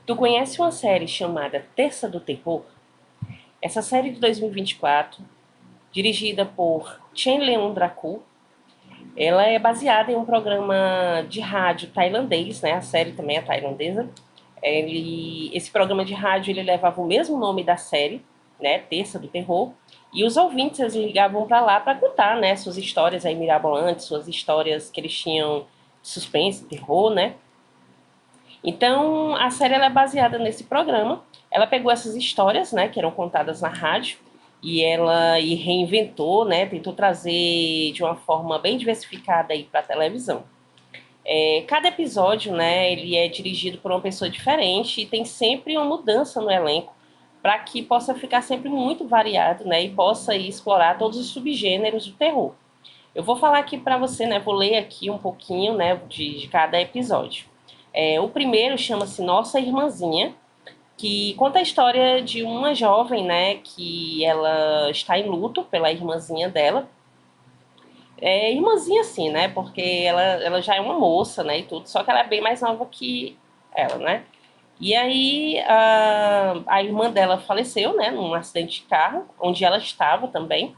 Tu conhece uma série chamada Terça do Terror? Essa série de 2024, dirigida por Chen Leung-Draku, ela é baseada em um programa de rádio tailandês, né? A série também é tailandesa. Esse programa de rádio ele levava o mesmo nome da série, né? Terça do Terror. E os ouvintes eles ligavam para lá para contar, né? Suas histórias aí mirabolantes, suas histórias que eles tinham de suspense, terror, né? Então, a série ela é baseada nesse programa. Ela pegou essas histórias, né, que eram contadas na rádio, e ela reinventou, né, tentou trazer de uma forma bem diversificada aí para a televisão. Cada episódio, né, ele é dirigido por uma pessoa diferente e tem sempre uma mudança no elenco para que possa ficar sempre muito variado, né, e possa aí explorar todos os subgêneros do terror. Eu vou falar aqui para você, né, vou ler aqui um pouquinho, né, de cada episódio. O primeiro chama-se Nossa Irmãzinha, que conta a história de uma jovem, né, que ela está em luto pela irmãzinha dela. Irmãzinha assim, né, porque ela já é uma moça, né, e tudo, só que ela é bem mais nova que ela, né. E aí a irmã dela faleceu, né, num acidente de carro, onde ela estava também.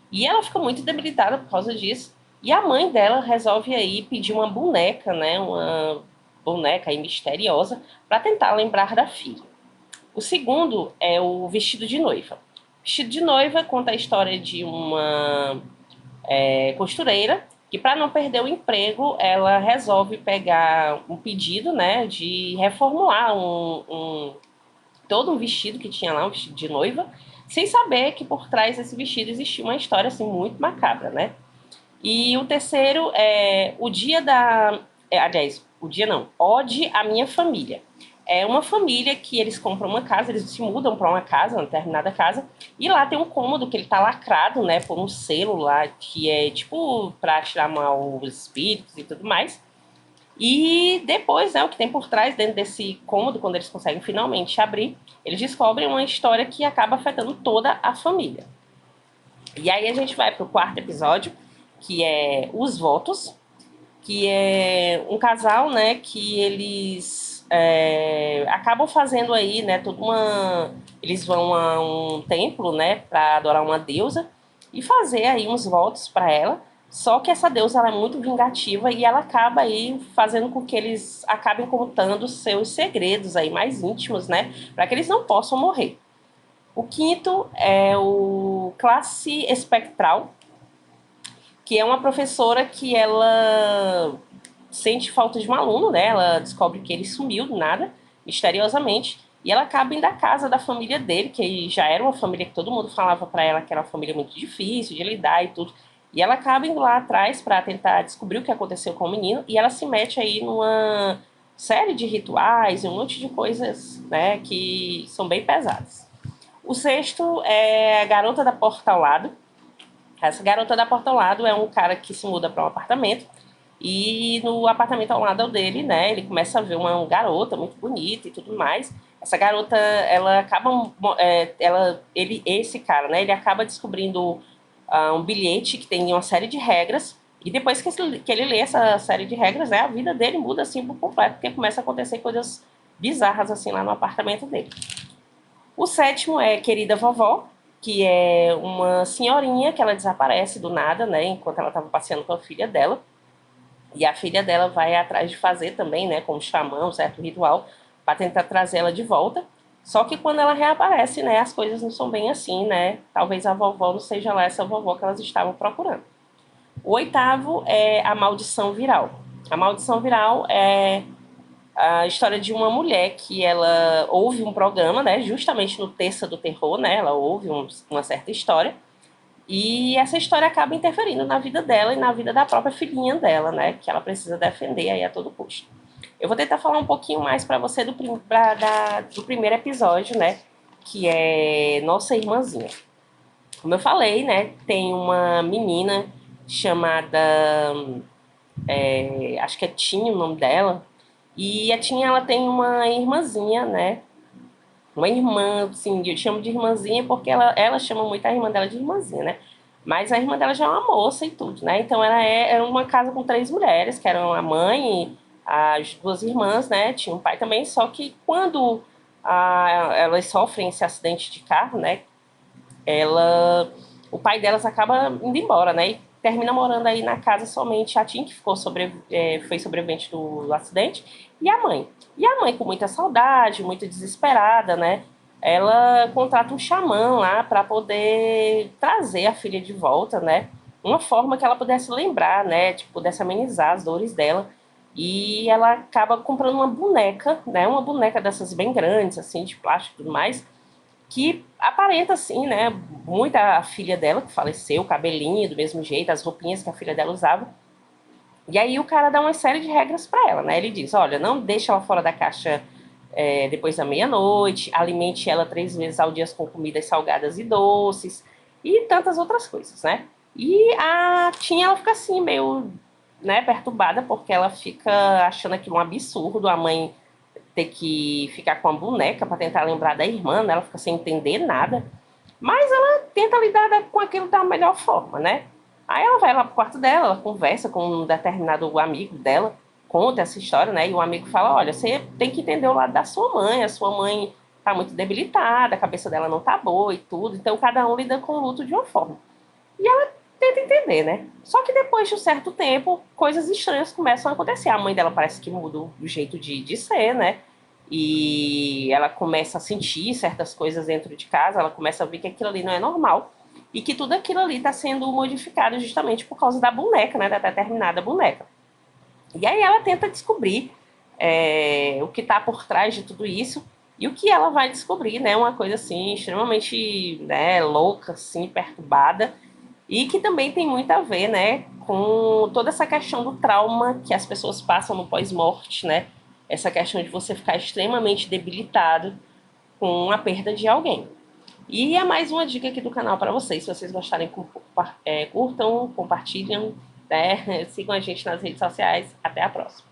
E ela fica muito debilitada por causa disso. E a mãe dela resolve aí pedir uma boneca, né, uma boneca aí misteriosa, para tentar lembrar da filha. O segundo é o Vestido de Noiva. Vestido de Noiva conta a história de uma costureira que, para não perder o emprego, ela resolve pegar um pedido, né, de reformular todo um vestido que tinha lá, um vestido de noiva, sem saber que por trás desse vestido existia uma história assim muito macabra, né? E o terceiro é o dia da. Aliás, o dia não. Ode à minha família. É uma família que eles compram uma casa, eles se mudam para uma casa, uma determinada casa, e lá tem um cômodo que ele tá lacrado, né, por um selo lá, que é tipo para tirar mal os espíritos e tudo mais. E depois, né, o que tem por trás, dentro desse cômodo, quando eles conseguem finalmente abrir, eles descobrem uma história que acaba afetando toda a família. E aí a gente vai pro quarto episódio, que é Os Votos, que é um casal, né, que eles acabam fazendo aí, né, toda uma... Eles vão a um templo, né, para adorar uma deusa e fazer aí uns votos para ela. Só que essa deusa ela é muito vingativa e ela acaba aí fazendo com que eles acabem contando seus segredos aí mais íntimos, né, para que eles não possam morrer. O quinto é o Classe Espectral, que é uma professora que ela sente falta de um aluno, né? Ela descobre que ele sumiu do nada, misteriosamente, e ela acaba indo à casa da família dele, que já era uma família que todo mundo falava para ela que era uma família muito difícil de lidar e tudo. E ela acaba indo lá atrás para tentar descobrir o que aconteceu com o menino, e ela se mete aí numa série de rituais e um monte de coisas, né, que são bem pesadas. O sexto é a Garota da Porta ao Lado. Essa garota da porta ao lado é um cara que se muda para um apartamento e no apartamento ao lado dele, né, ele começa a ver uma garota muito bonita e tudo mais. Essa garota, ela acaba, esse cara, né, ele acaba descobrindo um bilhete que tem uma série de regras e depois que ele lê essa série de regras, né, a vida dele muda assim por completo, porque começa a acontecer coisas bizarras assim lá no apartamento dele. O sétimo é Querida Vovó, que é uma senhorinha que ela desaparece do nada, né, enquanto ela estava passeando com a filha dela. E a filha dela vai atrás de fazer também, né, com o xamã, um certo ritual, para tentar trazer ela de volta. Só que quando ela reaparece, né, as coisas não são bem assim, né? Talvez a vovó não seja lá essa vovó que elas estavam procurando. O oitavo é a maldição viral. A maldição viral é a história de uma mulher que ela ouve um programa, né, justamente no Terça do Terror, né, ela ouve uma certa história, e essa história acaba interferindo na vida dela e na vida da própria filhinha dela, né, que ela precisa defender aí a todo custo. Eu vou tentar falar um pouquinho mais para você do primeiro episódio, né, que é Nossa Irmãzinha. Como eu falei, né, tem uma menina chamada, acho que é Tinha o nome dela, e a Tinha, ela tem uma irmãzinha, né? Uma irmã, assim, eu chamo de irmãzinha porque ela chama muito a irmã dela de irmãzinha, né? Mas a irmã dela já é uma moça e tudo, né? Então era uma casa com três mulheres, que eram a mãe, as duas irmãs, né, tinham um pai também, só que quando elas sofrem esse acidente de carro, né, o pai delas acaba indo embora, né, e termina morando aí na casa somente a Tim, que foi sobrevivente do acidente, e a mãe. E a mãe, com muita saudade, muito desesperada, né, ela contrata um xamã lá para poder trazer a filha de volta, né, uma forma que ela pudesse lembrar, né, tipo, pudesse amenizar as dores dela. E ela acaba comprando uma boneca, né, uma boneca dessas bem grandes, assim, de plástico e tudo mais, que aparenta, assim, né, muito a filha dela, que faleceu, o cabelinho do mesmo jeito, as roupinhas que a filha dela usava. E aí o cara dá uma série de regras para ela, né? Ele diz, olha, não deixa ela fora da caixa depois da meia-noite, alimente ela 3 vezes ao dia com comidas salgadas e doces, e tantas outras coisas, né? E a Tina, ela fica assim, meio, né, perturbada, porque ela fica achando aquilo um absurdo, a mãe ter que ficar com a boneca para tentar lembrar da irmã, né? Ela fica sem entender nada. Mas ela tenta lidar com aquilo da melhor forma, né? Aí ela vai lá pro quarto dela, ela conversa com um determinado amigo dela, conta essa história, né? E o amigo fala: olha, você tem que entender o lado da sua mãe, a sua mãe tá muito debilitada, a cabeça dela não tá boa e tudo, então cada um lida com o luto de uma forma. E ela tenta entender, né? Só que depois de um certo tempo, coisas estranhas começam a acontecer. A mãe dela parece que muda o jeito de ser, né? E ela começa a sentir certas coisas dentro de casa, ela começa a ver que aquilo ali não é normal. E que tudo aquilo ali está sendo modificado justamente por causa da boneca, né? Da determinada boneca. E aí ela tenta descobrir o que está por trás de tudo isso. E o que ela vai descobrir, né? Uma coisa assim, extremamente, né, louca, assim, perturbada. E que também tem muito a ver, né, com toda essa questão do trauma que as pessoas passam no pós-morte, né? Essa questão de você ficar extremamente debilitado com a perda de alguém. E é mais uma dica aqui do canal para vocês. Se vocês gostarem, curtam, compartilham, né? Sigam a gente nas redes sociais. Até a próxima.